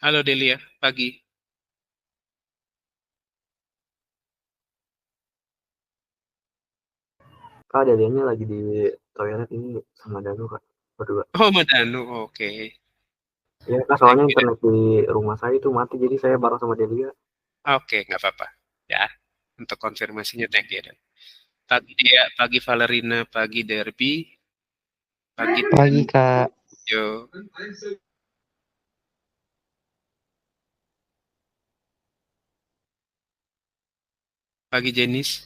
Halo Delia, pagi. Kak, Delianya lagi di toilet ini sama Danu, Kak. Berdua. Oh, Madanu, oke. Ya, Kak, Saya soalnya kira, internet di rumah saya itu mati, jadi saya bareng sama Delia. oke, nggak apa-apa. Ya, untuk konfirmasinya thank you. Dan. Pagi dia, pagi Valerina, pagi Derby, pagi Pagi Kak, Yo, pagi Jenis,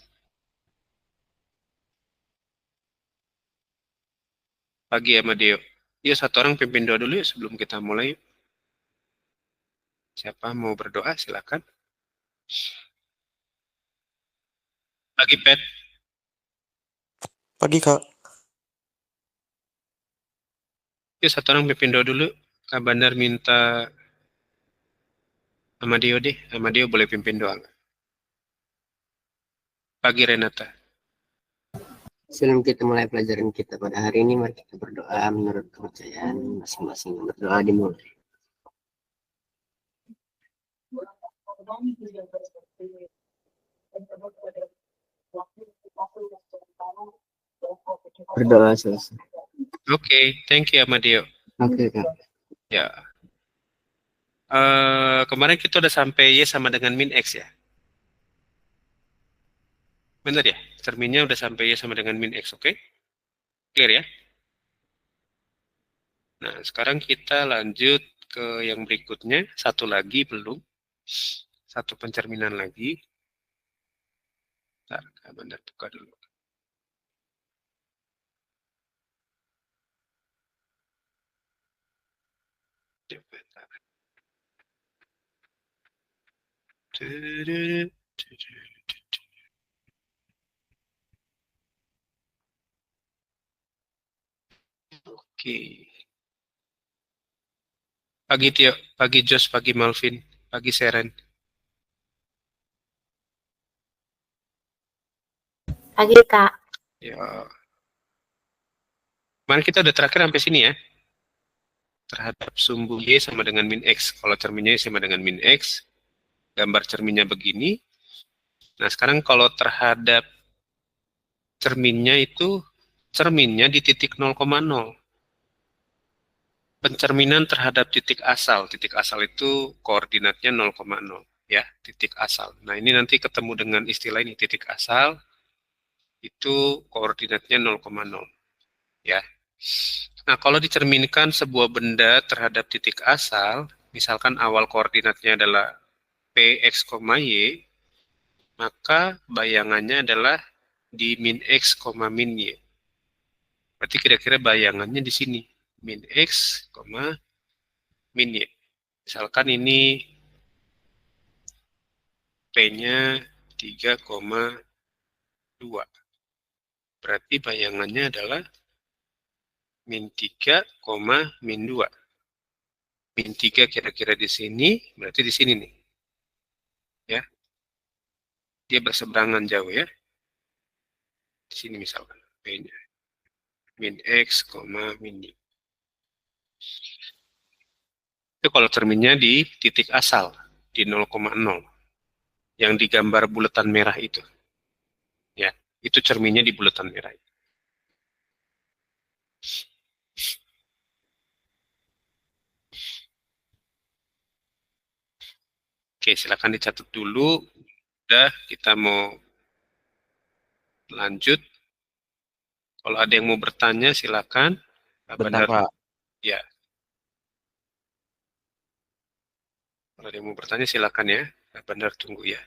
pagi Amadeo. Yuk, satu orang pimpin doa dulu yuk sebelum kita mulai. Yuk. Siapa mau berdoa, silakan. Pagi Pet, pagi Kak. yuk satu orang pimpin doa dulu. Kak Bandar minta Amadeo deh. Amadeo boleh pimpin doa nggak? Pagi Renata. Sebelum kita mulai pelajaran kita pada hari ini, mari kita berdoa menurut kepercayaan masing-masing. Berdoa dimulai. Berdoa selesai. Oke, thank you Amadeo. Oke, Kak. Ya, kemarin kita udah sampai Y sama dengan min X ya. Benar ya? Cerminnya udah sampai Y sama dengan min X, oke? Clear ya? Nah, sekarang kita lanjut ke yang berikutnya. Satu lagi belum. Satu pencerminan lagi. Bentar, Benar buka dulu. Bentar. Oke. Pagi Tio, pagi Jos, pagi Malvin, pagi Seren. Pagi Kak. Ya. Kemarin kita udah terakhir sampai sini ya. Terhadap sumbu Y sama dengan min X. Kalau cerminnya Y sama dengan min X, gambar cerminnya begini. Nah, sekarang kalau terhadap cerminnya itu, cerminnya di titik 0,0. Pencerminan terhadap titik asal. Titik asal itu koordinatnya 0,0. Ya, titik asal. Nah, ini nanti ketemu dengan istilah ini, titik asal. Itu koordinatnya 0,0. Ya. Nah, kalau dicerminkan sebuah benda terhadap titik asal, misalkan awal koordinatnya adalah Px, Y, maka bayangannya adalah di min X, min Y. Berarti kira-kira bayangannya di sini. Min X, min Y. Misalkan ini P-nya 3,2. Berarti bayangannya adalah min 3, min 2. Min 3 kira-kira di sini, berarti di sini nih. Ya. Dia berseberangan jauh ya. Di sini misalkan P-nya. Min X, min Y. Itu kalau cerminnya di titik asal, di 0,0. Yang digambar bulatan merah itu. Ya, itu cerminnya di bulatan merah. Oke, silakan dicatat dulu. Udah, kita mau lanjut. Kalau ada yang mau bertanya, silakan. Bentar Pak. Ya. Kalau ada yang mau bertanya, silakan ya. Benar tunggu ya.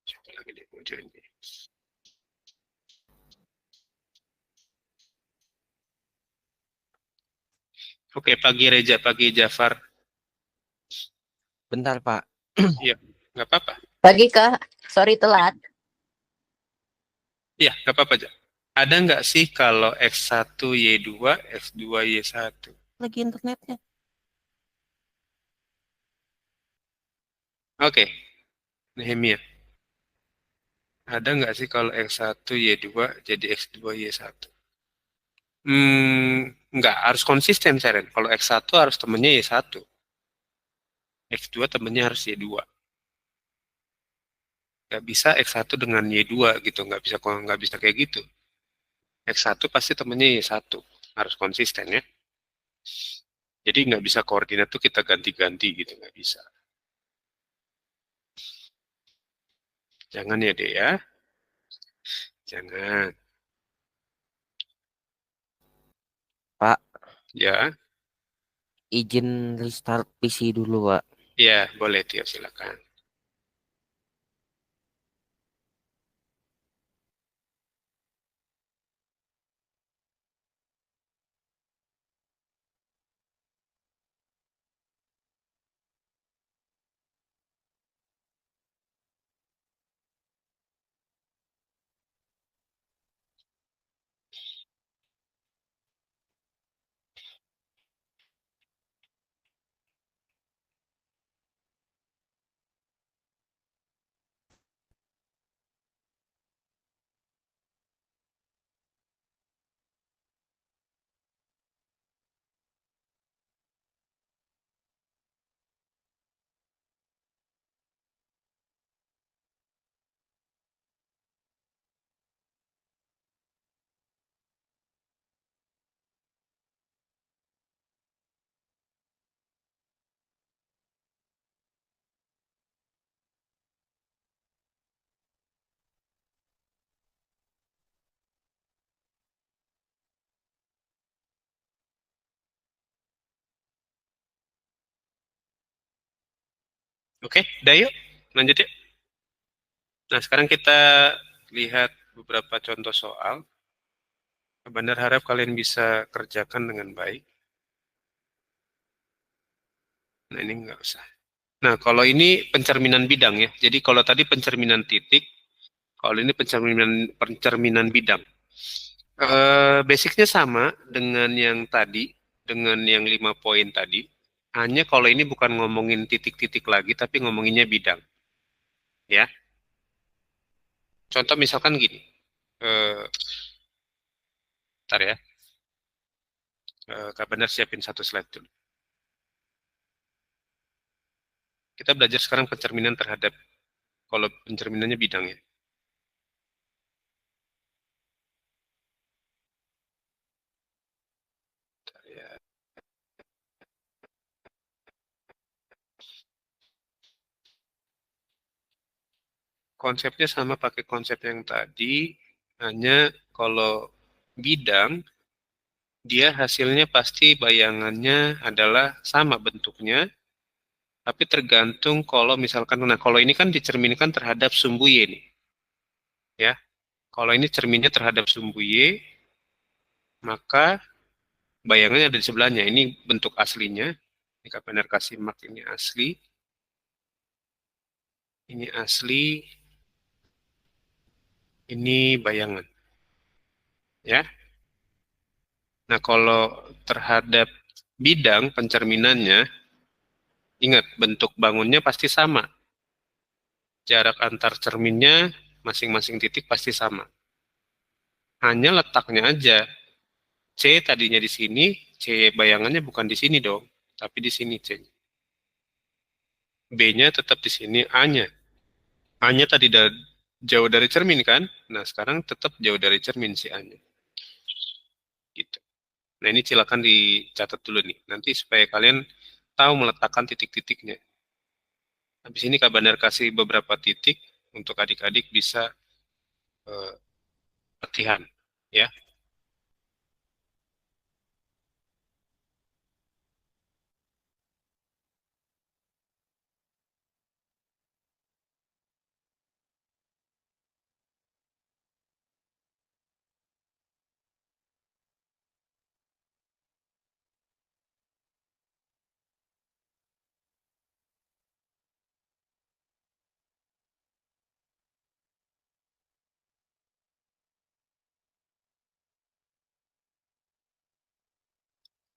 Siapa lagi dia mau join? Oke, pagi Reja, pagi Jafar. Bentar Pak. Iya, nggak apa-apa. Pagi Kak. Sorry telat. Iya, nggak apa-apa aja. Ada nggak sih kalau X1 Y2, X2 Y1? Lagi internetnya. Oke, Nehemia. Ada nggak sih kalau X1 Y2 jadi X2 Y1? Nggak, harus konsisten, Seren. Kalau X1 harus temennya Y1. X2 temennya harus Y2. Nggak bisa X1 dengan Y2 gitu. Nggak bisa kayak gitu. X1 pasti temennya Y1. Harus konsisten ya. Jadi nggak bisa koordinat tuh kita ganti-ganti gitu. Nggak bisa. Jangan ya, Dek ya. Jangan. Pak, Ya, izin restart PC dulu, Pak. ya boleh Tio, silakan. Oke, udah yuk. Lanjut yuk. Nah, sekarang kita lihat beberapa contoh soal. Benar harap kalian bisa kerjakan dengan baik. Nah, ini nggak usah. Nah, kalau ini pencerminan bidang ya. Jadi kalau tadi pencerminan titik, kalau ini pencerminan bidang. Basicnya sama dengan yang tadi, dengan yang 5 poin tadi. Hanya kalau ini bukan ngomongin titik-titik lagi, tapi ngomonginnya bidang. Ya, contoh misalkan gini. Eh, Ntar ya, Kak Benar siapin satu slide dulu. Kita belajar sekarang pencerminan terhadap, kalau pencerminannya bidang ya. Ya, konsepnya sama pakai konsep yang tadi, hanya kalau bidang, dia hasilnya pasti bayangannya adalah sama bentuknya, tapi tergantung kalau misalkan, nah kalau ini kan dicerminkan terhadap sumbu Y nih, ya. Kalau ini cerminnya terhadap sumbu Y, maka bayangannya ada di sebelahnya. Ini bentuk aslinya. Ini Benar kasih mark ini asli. Ini asli, ini bayangan, ya. Nah, kalau terhadap bidang pencerminannya, ingat bentuk bangunnya pasti sama. Jarak antar cerminnya masing-masing titik pasti sama. Hanya letaknya aja. C tadinya di sini, C bayangannya bukan di sini dong, tapi di sini C. B-nya tetap di sini, A-nya. A-nya tadi jauh dari cermin kan? Nah, sekarang tetap jauh dari cermin si A-nya. Gitu. Nah, ini silakan dicatat dulu nih. Nanti supaya kalian tahu meletakkan titik-titiknya. Habis ini Kak Bandar kasih beberapa titik untuk adik-adik bisa eh, latihan. Ya,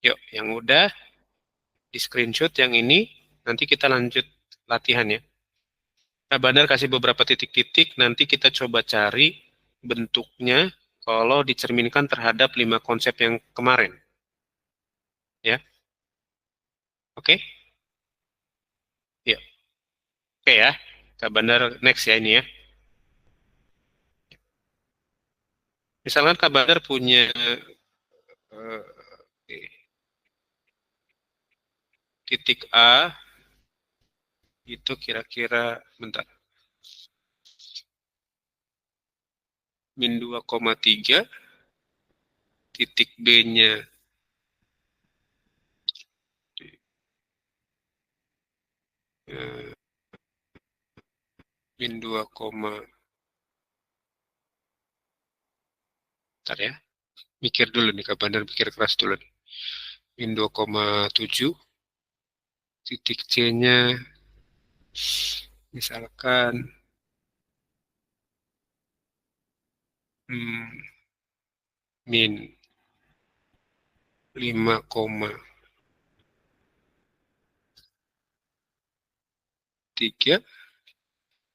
Yuk, yang udah di screenshot yang ini, nanti kita lanjut latihan ya. Nah, Bandar kasih beberapa titik-titik, nanti kita coba cari bentuknya kalau dicerminkan terhadap 5 konsep yang kemarin. Ya, oke? Ya, oke ya. Kak Bandar next ya ini ya. Misalkan Kak Bandar punya titik A, itu kira-kira, bentar, min 2,3, titik B-nya min 2, bentar ya, mikir dulu nih Kak Bandar, mikir keras dulu nih. Min 2,7, titik C-nya misalkan min 5,3,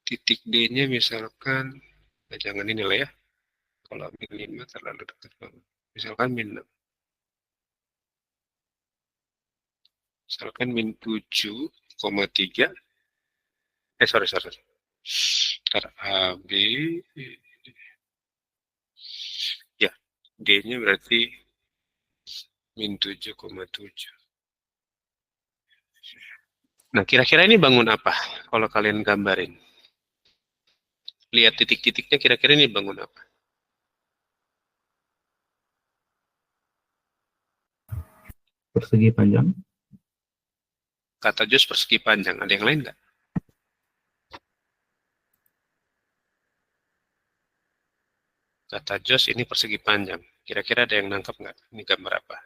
titik D-nya misalkan, nah jangan ini lah ya, kalau min 5 terlalu dekat banget. Misalkan min 6. Misalkan min 7,3. Sorry. Ntar AB. Ya, D-nya berarti min 7,7. Nah, kira-kira ini bangun apa? Kalau kalian gambarin. Lihat titik-titiknya, kira-kira ini bangun apa? Persegi panjang. Kata Jos persegi panjang. Ada yang lain nggak? Kata Jos ini persegi panjang. Kira-kira ada yang nangkep nggak? Ini gambar apa?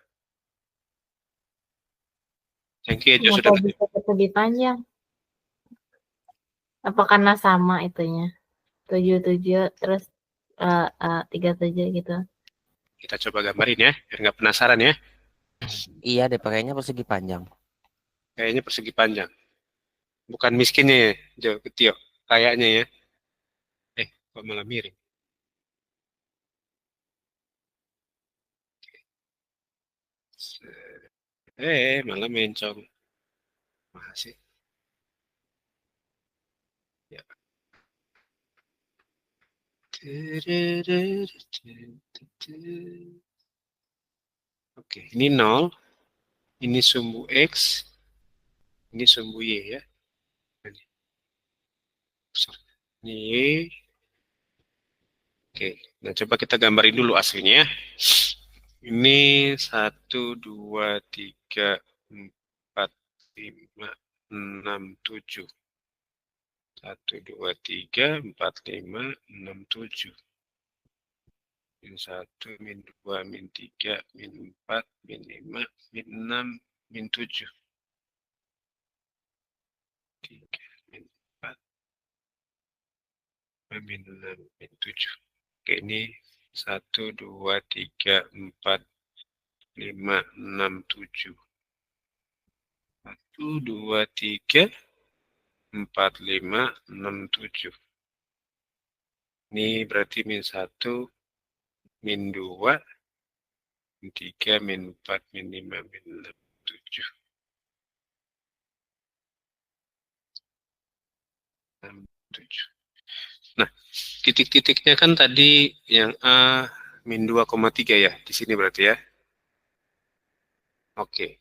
Thank you ya Jos sudah Kenapa bisa persegi panjang? Apa karena sama itunya? 77 terus 37 gitu. Kita coba gambarin ya, biar nggak penasaran ya. Iya deh, pakainya persegi panjang. Kayaknya persegi panjang. Bukan miskinnya ya, Jo, Tio. Kayaknya ya. Kok malah miring? Malah mencong. Makasih. Ya. Oke, ini 0. Ini sumbu X. Ini sumbu Y ya. Ini Y. Oke, nah coba kita gambarin dulu aslinya ya. Ini 1, 2, 3, 4, 5, 6, 7. 1, 2, 3, 4, 5, 6, 7. Min 1, min 2, min 3, min 4, min 5, min 6, min 7. 3, min 4, min 6, min 7. Oke, ini 1, 2, 3, 4, 5, 6, 7. 1, 2, 3, 4, 5, 6, 7. Ini berarti min 1, min 2, min 3, min 4, min 5, min 6, 7. 6, 7. Nah, titik-titiknya kan tadi yang A min 2,3 ya, di sini berarti ya. Oke.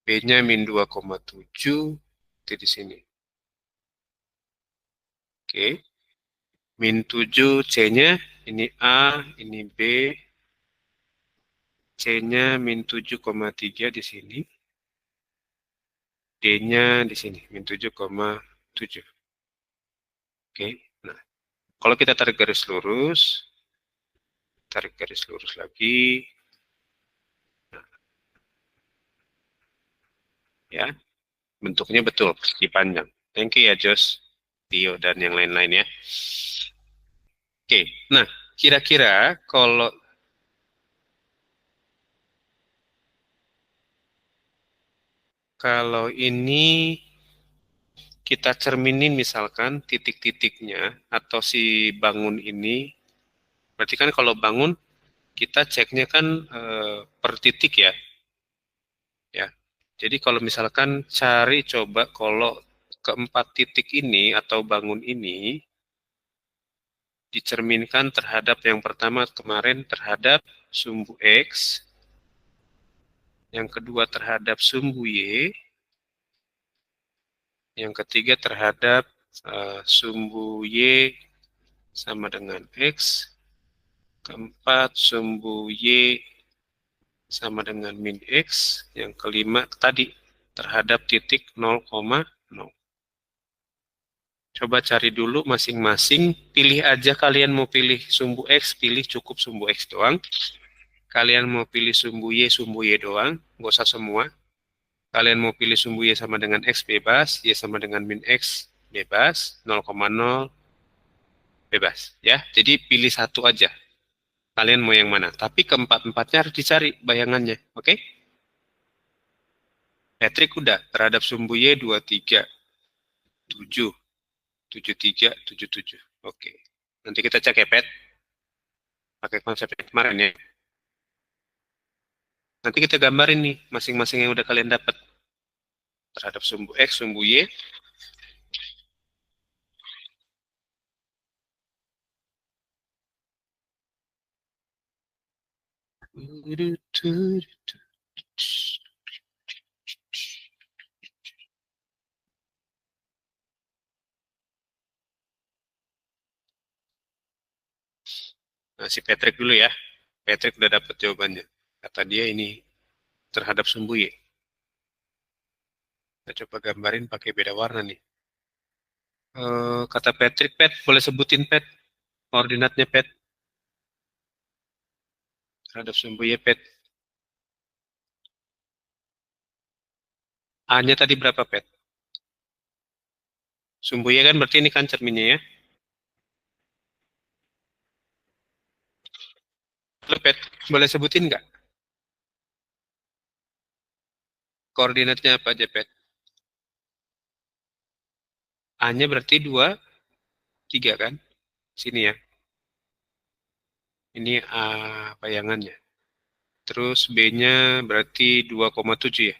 B-nya min 2,7, itu di sini. Oke. Min 7, C-nya, ini A, ini B. C-nya min 7,3 di sini. D-nya di sini, min 7,7. Oke, nah. Kalau kita tarik garis lurus lagi. Nah, ya, bentuknya betul, persegi panjang. Thank you ya, Jos, Tio, dan yang lain-lain ya. Oke, nah, kira-kira kalau Kalau ini kita cerminin misalkan titik-titiknya atau si bangun ini, berarti kan kalau bangun kita ceknya kan per titik ya. Ya. Jadi kalau misalkan cari coba kalau keempat titik ini atau bangun ini dicerminkan terhadap yang pertama kemarin terhadap sumbu X, yang kedua terhadap sumbu Y, yang ketiga terhadap sumbu Y sama dengan X, keempat sumbu Y sama dengan min X, yang kelima tadi terhadap titik 0,0. Coba cari dulu masing-masing, pilih aja kalian mau pilih sumbu X, pilih cukup sumbu X doang. Kalian mau pilih sumbu Y doang, nggak usah semua. Kalian mau pilih sumbu Y sama dengan X bebas, Y sama dengan min X bebas, 0,0 bebas. Ya, jadi pilih satu aja. Kalian mau yang mana? Tapi keempat-empatnya harus dicari bayangannya, oke? Patrick udah, terhadap sumbu Y 23, 7. 73, 77. Oke. Nanti kita cek ya, Pet. Pakai konsep yang kemarin ya. Nanti kita gambarin nih, masing-masing yang udah kalian dapat. Terhadap sumbu X, sumbu Y. Nah, si Patrick dulu ya. Patrick udah dapat jawabannya. Kata dia ini terhadap sumbu Y. Kita coba gambarin pakai beda warna nih. Kata Patrick, Pet, boleh sebutin Pet koordinatnya Pet terhadap sumbu Y Pet. A-nya tadi berapa Pet? Sumbu Y kan berarti ini kan cerminnya ya. Halo Pet, boleh sebutin nggak? Koordinatnya apa aja Pet? A-nya berarti 2, 3 kan? Sini ya. Ini A bayangannya. Terus B-nya berarti 2,7 ya.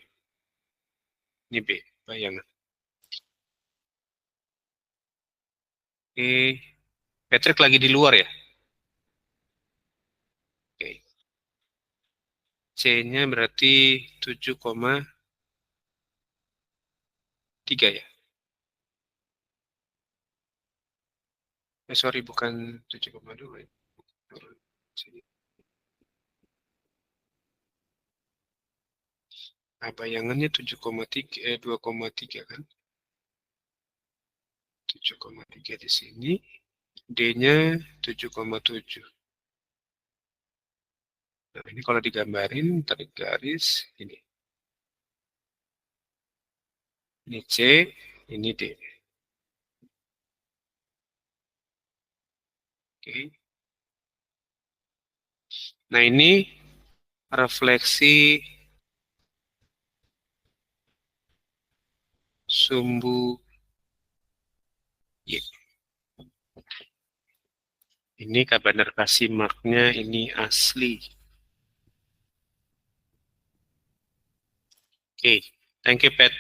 Ini B, bayangan. Oke. Patrick lagi di luar ya? Oke. C-nya berarti 7,3 ya. Sorry, bukan 7,2 ya. Nah, bayangannya 7,3, 2,3 kan? 7,3 di sini. D-nya 7,7. Nah, ini kalau digambarin, tarik garis, ini. Ini C, ini D. Oke. Nah, ini refleksi sumbu Y. Ini benar kasih marknya, ini asli. Oke, thank you, Pat.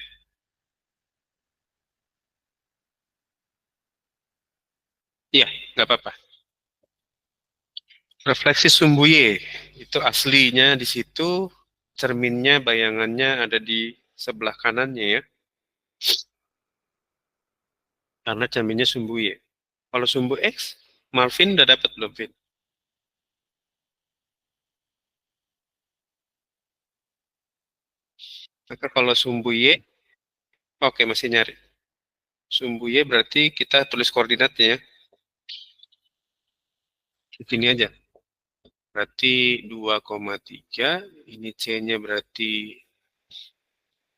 Iya, nggak apa-apa. Refleksi sumbu Y, itu aslinya di situ, cerminnya, bayangannya ada di sebelah kanannya ya. Karena cerminnya sumbu Y. Kalau sumbu X, Marvin udah dapat belum, Vin? Maka kalau sumbu Y, oke masih nyari. Sumbu Y berarti kita tulis koordinatnya ya. Di sini aja. Berarti 2,3, ini C-nya berarti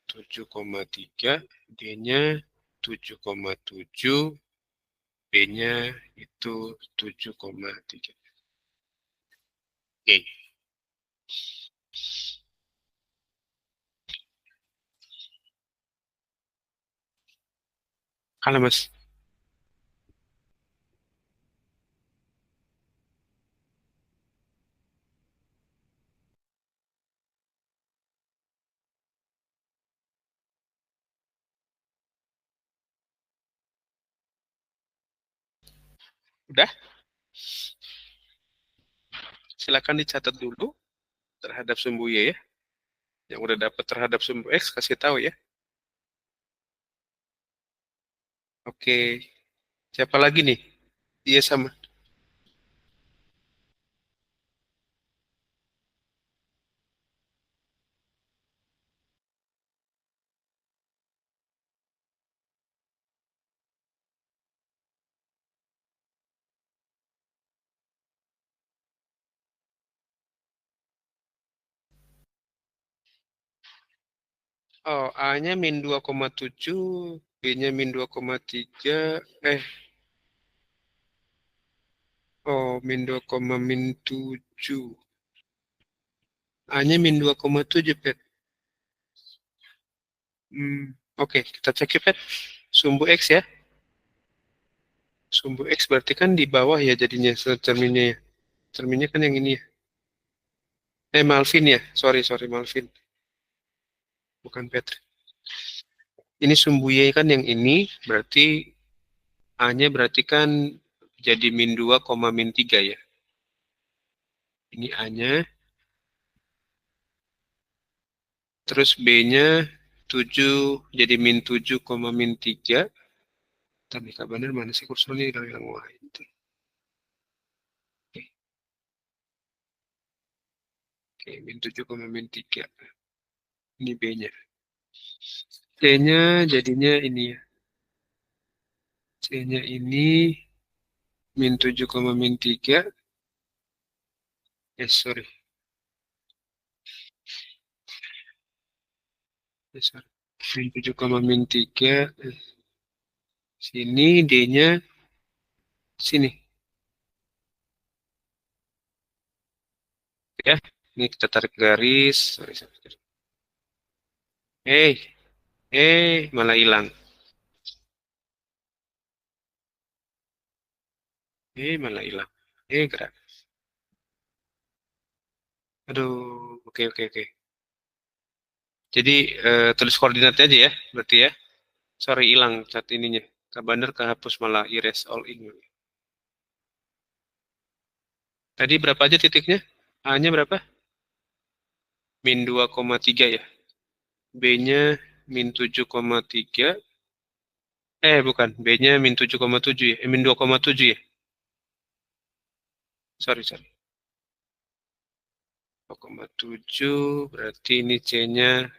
7,3, D-nya 7,7, B-nya itu 7,3. Oke. Halo Mas. Udah? Silakan dicatat dulu terhadap sumbu Y ya. Yang udah dapat terhadap sumbu X kasih tahu ya. Oke. Siapa lagi nih? Iya sama. Oh, A-nya min 2,7, B-nya min 2,3, oh, min 2, min 7. A-nya min 2,7, Pet. Oke, kita cek ya, Pet. Sumbu X ya. Sumbu X berarti kan di bawah ya jadinya cerminnya ya. Cerminnya kan yang ini ya. Malvin ya. Sorry, Malvin. Bukan Pet. Ini sumbu Y kan yang ini, berarti A-nya berarti kan jadi min 2, min 3 ya. Ini A-nya. Terus B-nya 7, jadi min 7, min 3. Tapi Kak Bandar mana sih kursornya hilang wah itu. Oke, min 7, min 3. Ini B-nya. C-nya jadinya ini ya. C-nya ini min 7, min 3. Sorry. Sorry. Min 7, min 3. Sini D-nya sini. Ya, ini kita tarik garis. Sorry. Malah hilang. Malah hilang. Gerak. Aduh, oke. Jadi tulis koordinatnya aja ya, berarti ya. Sorry, hilang cat ininya. Kak Bandar kehapus malah erase all in. Tadi berapa aja titiknya? A-nya berapa? Min 2,3 ya. B-nya min 7,3. Bukan. B-nya min 7,7 ya. Min 2,7 ya. Sorry. 2,7 berarti ini C-nya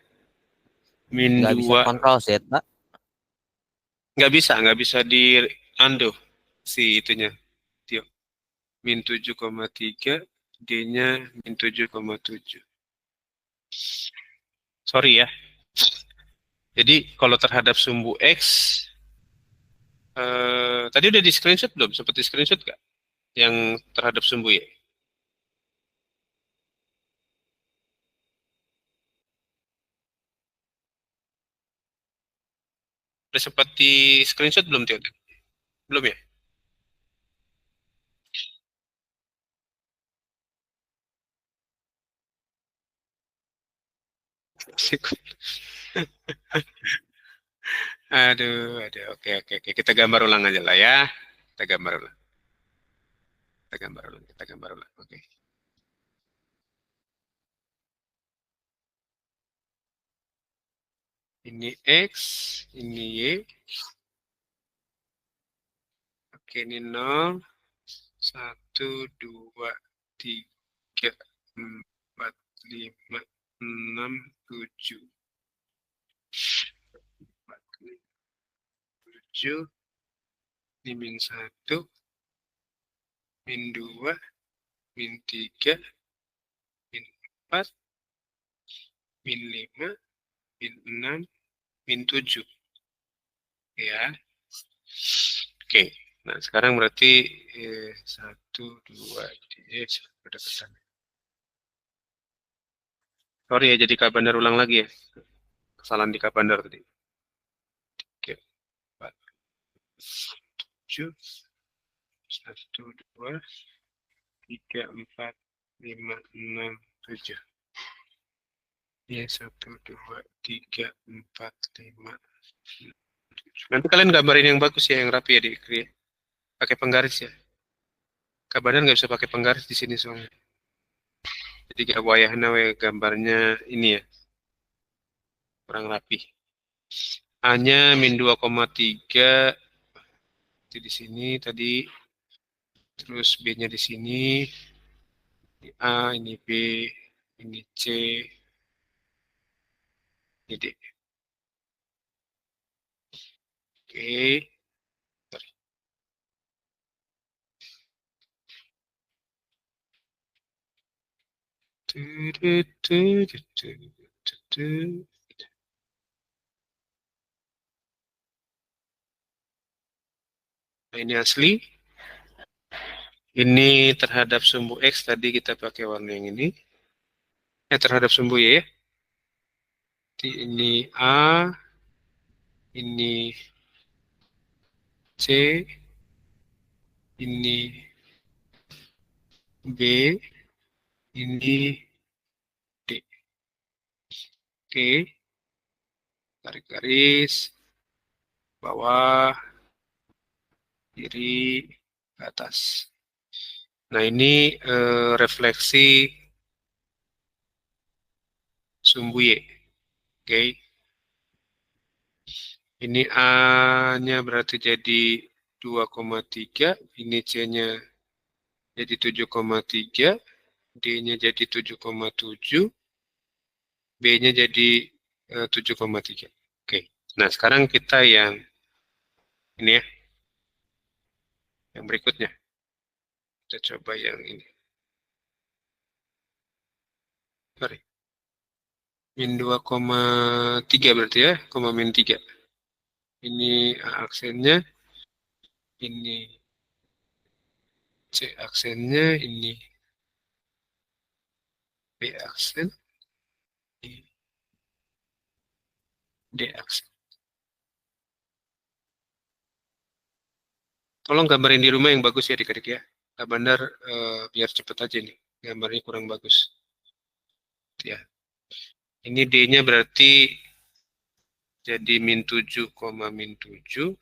min Nggak bisa 2. kontrol Z, Pak. Nggak bisa di undo si itunya. Tio. Min 7,3, D-nya min 7,7. Sorry ya. Jadi kalau terhadap sumbu X, tadi udah di screenshot belum? Seperti screenshot nggak? Yang terhadap sumbu Y? Udah seperti screenshot belum, Tio? Belum ya? Aduh. Oke. Kita gambar ulang aja lah ya. Kita gambar ulang. Oke. Ini X, ini Y. Oke, ini 0, 1, 2, 3, 4, 5, 6, 7. 7, ini min 1, min 2, min 3, min 4, min 5, min 6, min 7. Ya. Oke. Nah, sekarang berarti 1, 2, 3, udah pesan. Sorry ya, jadi Kak Bandar ulang lagi ya. Kesalahan di Kak Bandar tadi. Oke. 7, 1, 2, 3, 4, 5, 6, 7. Ya, 1, 2, 3, 4, 5. Nanti kalian gambarin yang bagus ya, yang rapi ya, pakai penggaris ya. Kabarnya nggak bisa pakai penggaris di sini soalnya. Jadi gak wayahna gambarnya ini ya, kurang rapi. A-nya min 2,3 di sini tadi, terus B-nya di sini, ini A, ini B, ini C, ini D. Oke. Sorry. Nah, ini asli. Ini terhadap sumbu X tadi kita pakai warna yang ini. Terhadap sumbu Y ya. Jadi ini A, ini C, ini B, ini D. Oke, tarik garis, bawah, kiri, ke atas. Nah ini refleksi sumbu Y. Oke. Ini A-nya berarti jadi 2,3, ini C-nya jadi 7,3, D-nya jadi 7,7, B-nya jadi 7,3. Oke. Nah, sekarang kita yang ini ya. Yang berikutnya. Kita coba yang ini. Sorry. Min 2,3 berarti ya, koma min 3. Ini A aksennya, ini C aksennya, ini B aksen, ini D aksen. Tolong gambarin di rumah yang bagus ya adik-adik ya. Kak Bandar biar cepet aja nih. Gambarnya kurang bagus. Ya. Ini D-nya berarti jadi min 7, min 7.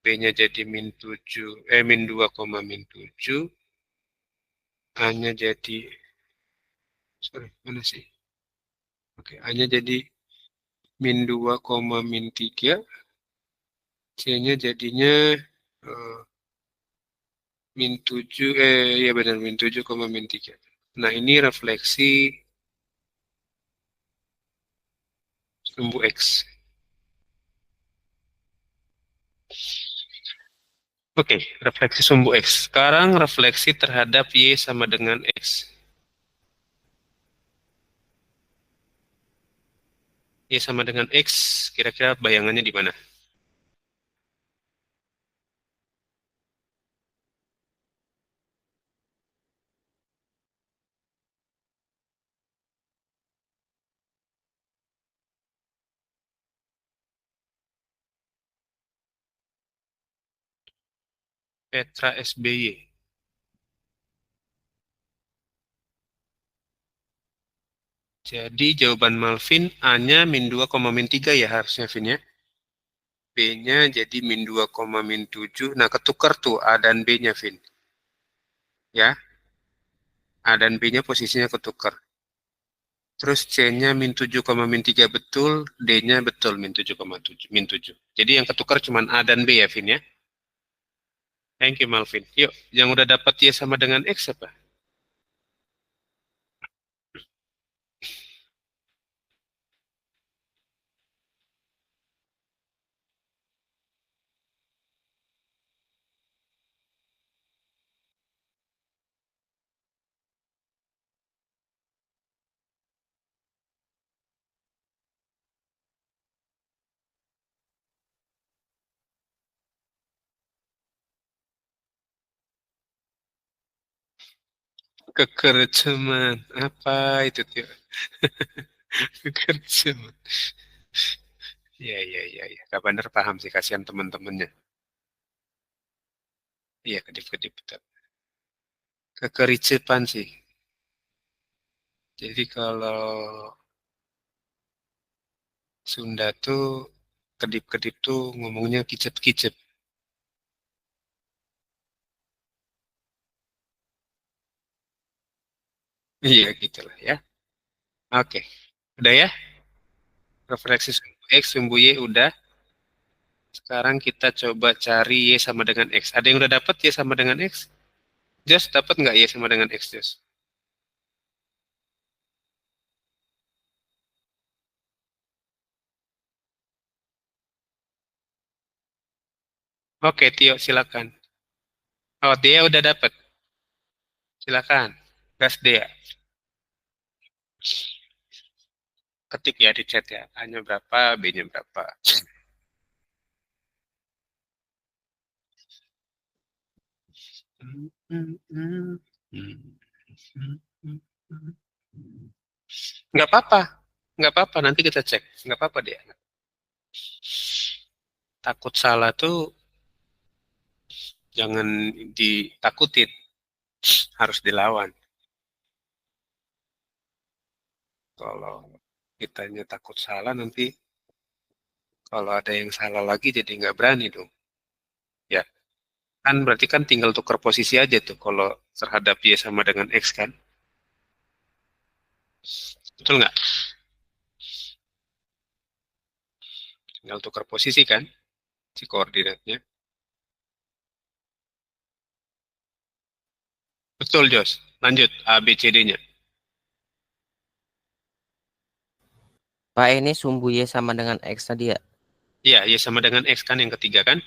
B-nya jadi min 7, min 2, min 7. A-nya jadi, sorry, mana sih? Oke, A-nya jadi min 2, min 3. C-nya jadinya min 7, ya benar, min 7, min 3. Nah, ini refleksi sumbu X. Oke, refleksi sumbu X. Sekarang refleksi terhadap Y sama dengan X. Y sama dengan X, kira-kira bayangannya di mana? Petra SBY. Jadi jawaban Malvin A-nya min 2, min 3 ya harusnya Vin ya. B-nya jadi min 2, min 7. Nah ketukar tuh A dan B-nya Vin. Ya. A dan B-nya posisinya ketukar. Terus C-nya min 7, min 3 betul. D-nya betul min 7,7. Min 7. Jadi yang ketukar cuma A dan B ya Vin ya. Thank you Malvin. Yuk, yang udah dapat Y sama dengan X apa? Kekerjaman. Apa itu tuh? Kekerjaman. Ya, ya, ya, ya. Kak Bandar paham sih, kasihan teman-temannya. Iya, kedip-kedip. Betul. Kekericepan sih. Jadi kalau Sunda tuh kedip-kedip tuh ngomongnya kicep-kicep. Iya, gitulah ya. Oke. Udah ya? Refleksi sumbu X, sumbu Y udah. Sekarang kita coba cari Y sama dengan X. Ada yang udah dapat Y sama dengan X? Jos, dapat nggak Y sama dengan X, Jos? Oke, Tio, silakan. Oh, dia udah dapat. Silakan. Gas dia. Ketik ya di chat ya. A-nya berapa, B-nya berapa. Nggak apa-apa. Nggak apa-apa, nanti kita cek. Nggak apa-apa dia. Takut salah tuh jangan ditakutin. Harus dilawan. Kalau kitanya takut salah, nanti kalau ada yang salah lagi jadi nggak berani dong. Ya, kan berarti kan tinggal tukar posisi aja tuh kalau terhadap Y sama dengan X kan. Betul nggak? Tinggal tukar posisi kan, si koordinatnya. Betul, Jos. Lanjut, A, B, C, D-nya. Pak, ini sumbu Y sama dengan X tadi ya? Iya, Y sama dengan X kan yang ketiga kan.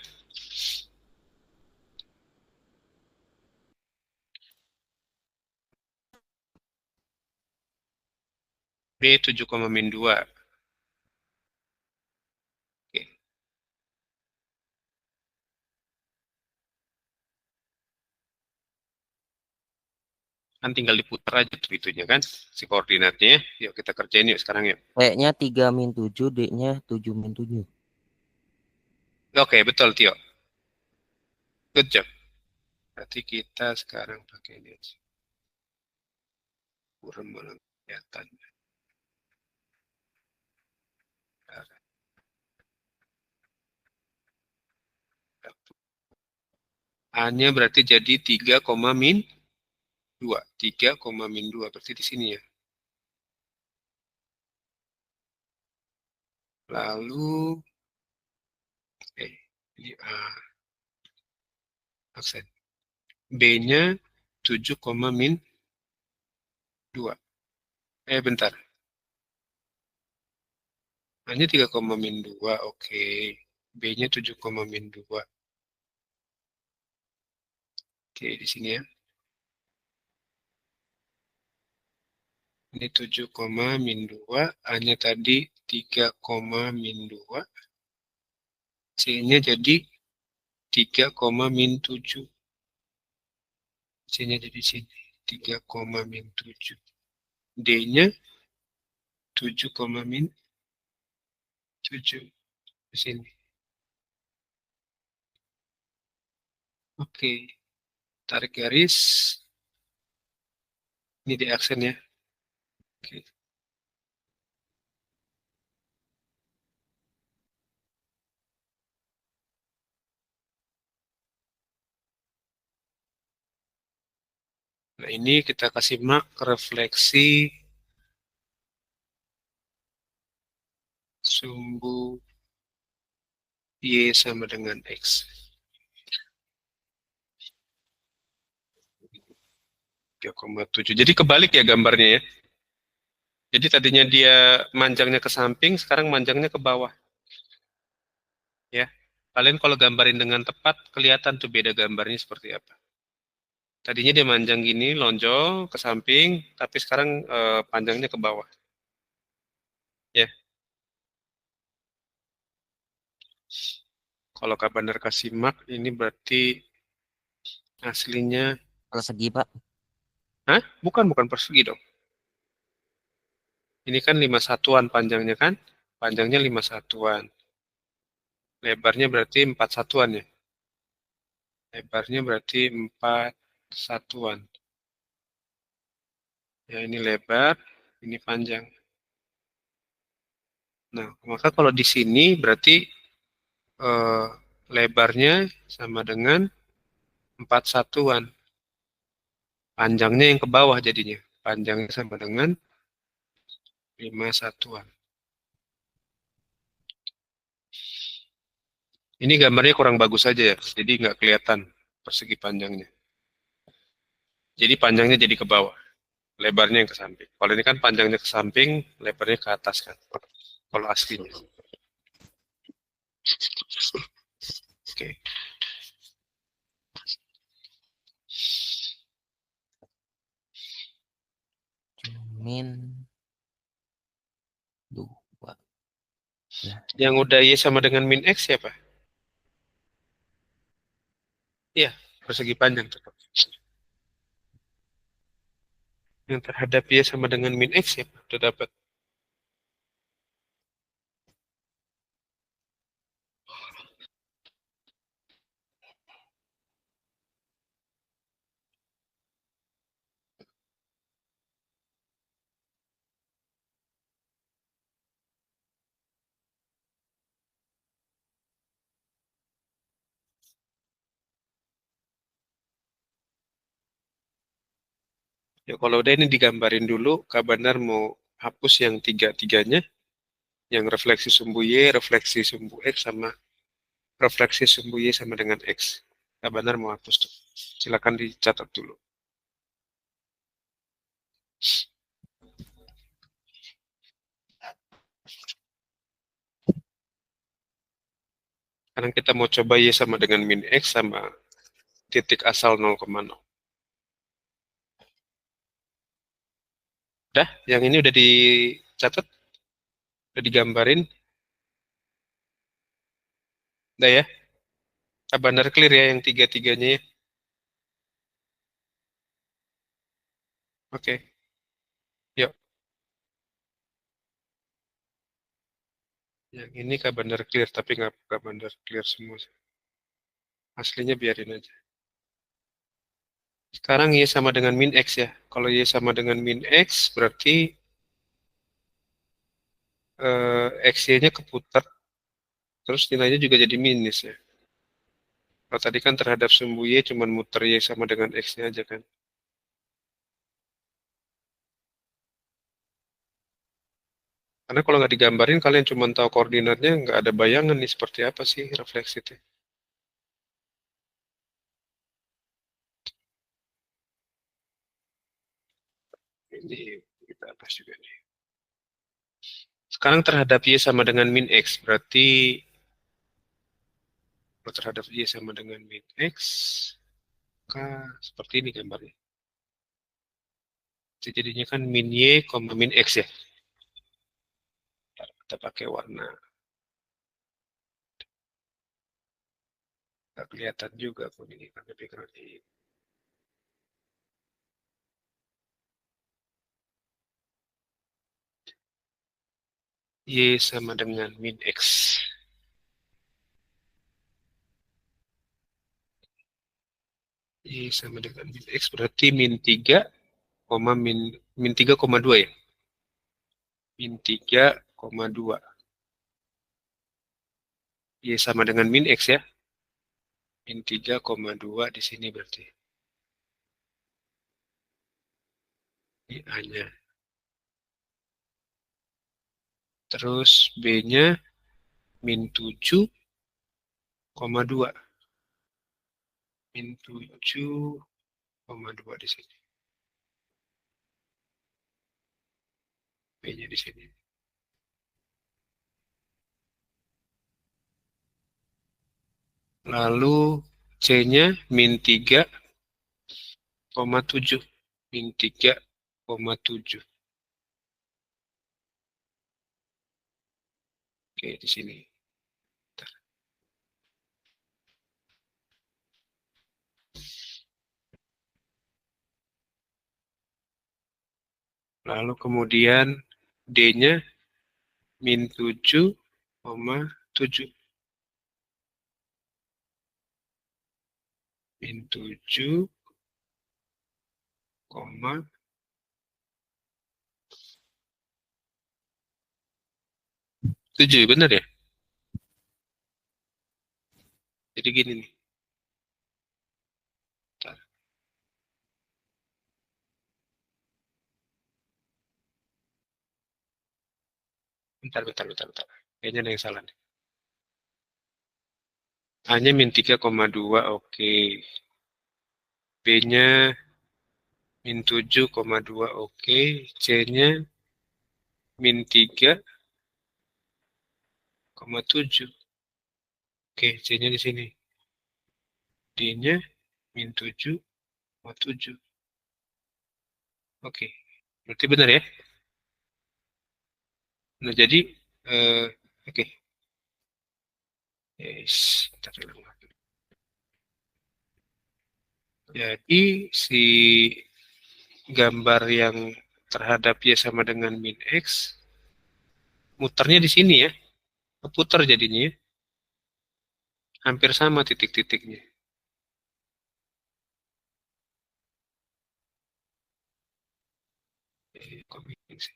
B 7,-2. Oke. Kan tinggal diputar aja tuh itunya kan, si koordinatnya. Yuk kita kerjain yuk sekarang yuk. Kayaknya 3-7, D-nya 7-7. Oke, betul Tio. Good job. Berarti kita sekarang pakai ini aja. Kurang malah kelihatan. A-nya berarti jadi 3,-2. 3,-2 berarti di sini ya. Lalu ini A. Aksen. B-nya 7,-2. Bentar. A-nya 3,-2. Oke. B-nya 7,-2. Oke, di sini ya. Ini 7,-2. A-nya tadi 3,-2. C-nya jadi 3,-7. C-nya jadi sini. 3,-7. D-nya 7,-7. Di sini. Oke. Tarik garis. Ini di aksen ya. Oke. Nah, ini kita kasih mark refleksi sumbu Y sama dengan X. 3,7. Jadi kebalik ya gambarnya ya. Jadi tadinya dia manjangnya ke samping, sekarang manjangnya ke bawah. Ya. Kalian kalau gambarin dengan tepat, kelihatan tuh beda gambarnya seperti apa. Tadinya dia manjang gini, lonjong ke samping, tapi sekarang panjangnya ke bawah. Ya. Kalau Kak Bandar kasih mark, ini berarti aslinya. Persegi, Pak. Hah? Bukan persegi dong. Ini kan 5 satuan panjangnya kan? Panjangnya 5 satuan. Lebarnya berarti 4 satuan ya. Lebarnya berarti 4 satuan. Ya, ini lebar, ini panjang. Nah, maka kalau di sini berarti lebarnya sama dengan 4 satuan. Panjangnya yang ke bawah jadinya. Panjangnya sama dengan 5 satuan. Ini gambarnya kurang bagus saja ya, jadi nggak kelihatan persegi panjangnya. Jadi panjangnya jadi ke bawah, lebarnya yang ke samping. Kalau ini kan panjangnya ke samping, lebarnya ke atas kan. Kalau aslinya. Oke. Min 2. Yang udah Y sama dengan min X siapa? Iya, persegi panjang tetap. Yang terhadap Y sama dengan min X siapa? Udah dapat. Ya kalau udah ini digambarin dulu, Kak Bandar mau hapus yang tiga-tiganya, yang refleksi sumbu Y, refleksi sumbu X, sama refleksi sumbu Y sama dengan X. Kak Bandar mau hapus tuh. Silakan dicatat dulu. Sekarang kita mau coba Y sama dengan min X sama titik asal 0,0. Udah, yang ini udah dicatat, udah digambarin. Udah ya, benar clear ya yang tiga-tiganya ya. Oke, yuk. Yang ini benar clear, tapi nggak benar clear semua. Aslinya biarin aja. Sekarang Y sama dengan min X ya. Kalau Y sama dengan min X, berarti XY-nya keputar, terus nilainya juga jadi minus ya. Kalau tadi kan terhadap sumbu Y cuma muter Y sama dengan X-nya aja kan. Karena kalau nggak digambarin, kalian cuma tahu koordinatnya, nggak ada bayangan nih seperti apa sih refleksi itu. Ini kita atas juga nih. Sekarang terhadap Y sama dengan min X, berarti kalau terhadap Y sama dengan min X, maka seperti ini gambarnya. Jadi jadinya kan min Y, min X ya. Kita pakai warna. Nggak kelihatan juga pun ini, kan background ini. Y sama dengan min X. Y sama dengan min X berarti min 3, min 3,2 ya. Min 3,2. Y sama dengan min X ya. Min 3,2 di sini berarti. Ini A-nya. Terus B-nya min 7,2. Min 7,2 di sini. B-nya di sini. Lalu C-nya min 3,7. Min 3,7. Oke, di sini. Lalu kemudian D-nya min 7,7. 7. min 7, koma 7, benar ya? Jadi gini nih. Bentar. Kayaknya ada yang salah nih. A-nya min 3,2, oke. B-nya min 7,2, oke. C-nya min 3,7. Oke, C-nya di sini. D-nya min 7,7. Oke, berarti benar ya? Nah, jadi, oke. Yes, bentar dulu. Jadi, si gambar yang terhadap Y sama dengan min X, muternya di sini ya. Keputar jadinya ya. Hampir sama titik-titiknya. Kok begini sih?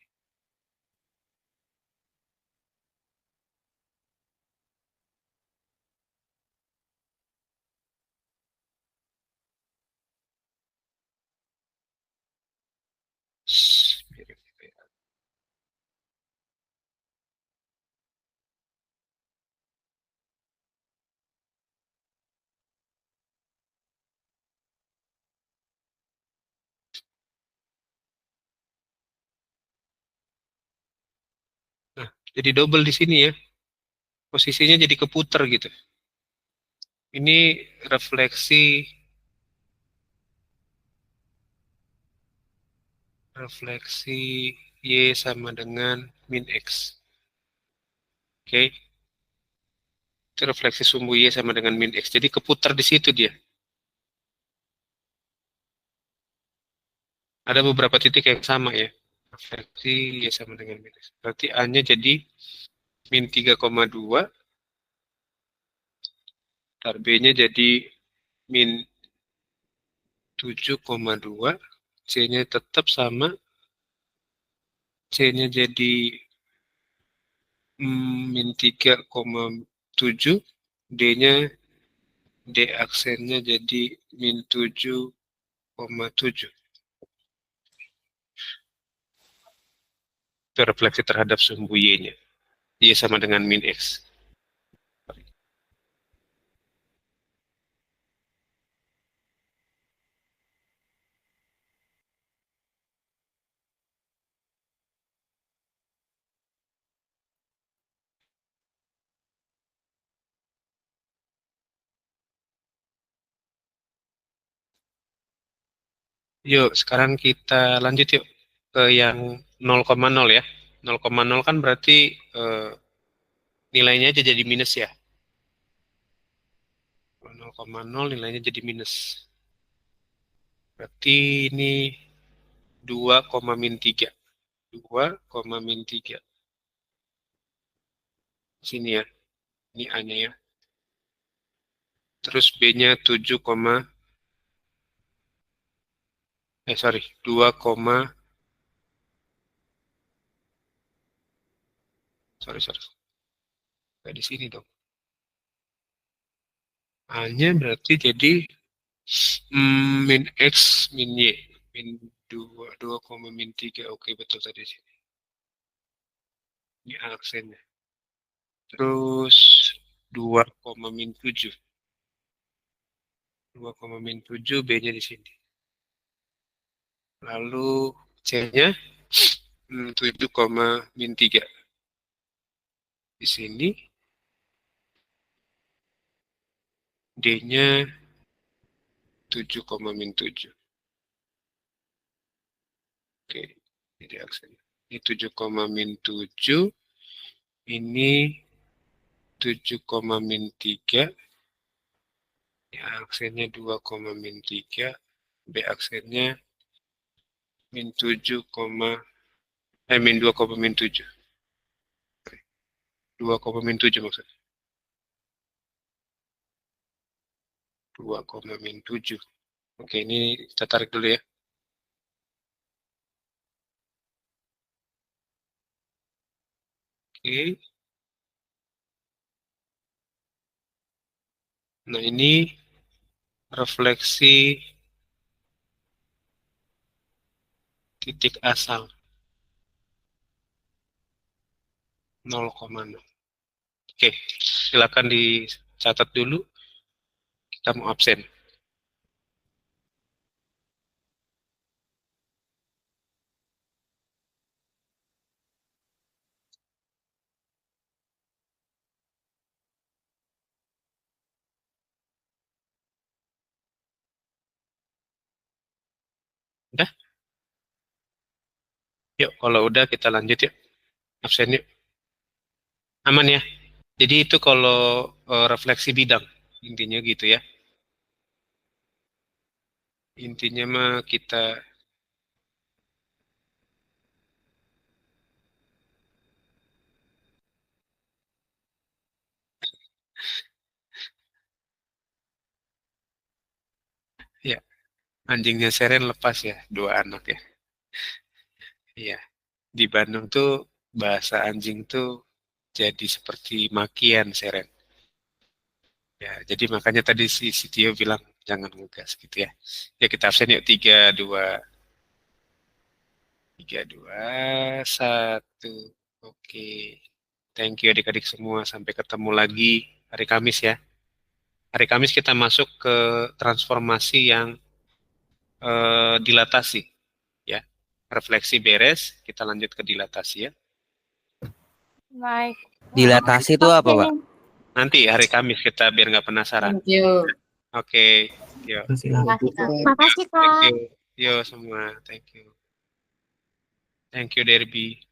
Mirip ya. Nah, jadi double di sini ya. Posisinya jadi keputar gitu. Ini refleksi Y sama dengan min X. Oke. Itu refleksi sumbu Y sama dengan min X. Jadi keputar di situ dia. Ada beberapa titik yang sama ya. Refleksi Y sama dengan min X. Berarti A-nya jadi min 3,2. B-nya jadi min 7,2. C-nya tetap sama. C-nya jadi min 3,7. D-nya D aksennya jadi min 7,7. Itu refleksi terhadap sumbu Y-nya. Y sama dengan min X. Yuk, sekarang kita lanjut yuk ke yang 0,0 ya. 0,0 kan berarti nilainya aja jadi minus ya. 0,0 nilainya jadi minus. Berarti ini 2, min 3. 2, min 3. Sini ya. Ini A-nya ya. Terus B-nya 7, sorry, 2, sorry. Kayak di sini dong. A-nya berarti jadi min X, min Y. Min 2, min 3. Oke, betul tadi sini. Ini aksennya. Terus 2, min 7. 2, min 7, B-nya di sini. Lalu C-nya 7, min 3. Di sini. D-nya 7, min 7. Oke, jadi aksennya. Ini 7, min 7. Ini 7, min 3. Ya, aksennya 2, min 3. B aksennya min 7, min 2, min 7. 2, min 7 maksudnya. 2,-7. Oke, ini kita tarik dulu ya. Oke. Nah, ini refleksi titik asal 0,0. Oke, silakan dicatat dulu. Kita mau absen. Udah? Yuk, kalau udah kita lanjut yuk. Absen yuk. Aman ya? Jadi itu kalau refleksi bidang, intinya gitu ya. Intinya mah kita ya, anjingnya Seren lepas ya, 2 anak ya. Iya, di Bandung tuh bahasa anjing tuh jadi seperti makian Seren. Ya, jadi makanya tadi si Tio bilang jangan ngegas gitu ya. Ya kita absen yuk 3, 2, 1. Oke. Thank you adik-adik semua. Sampai ketemu lagi hari Kamis ya. Hari Kamis kita masuk ke transformasi yang dilatasi ya. Refleksi beres, kita lanjut ke dilatasi ya. Baik. Dilatasi itu apa, Pak? Nanti hari Kamis kita biar nggak penasaran. Thank you. Oke, yuk. Kasih Makasih, Kak. Makasih, Thank Kak. you. Yo semua, thank you. Thank you Derby.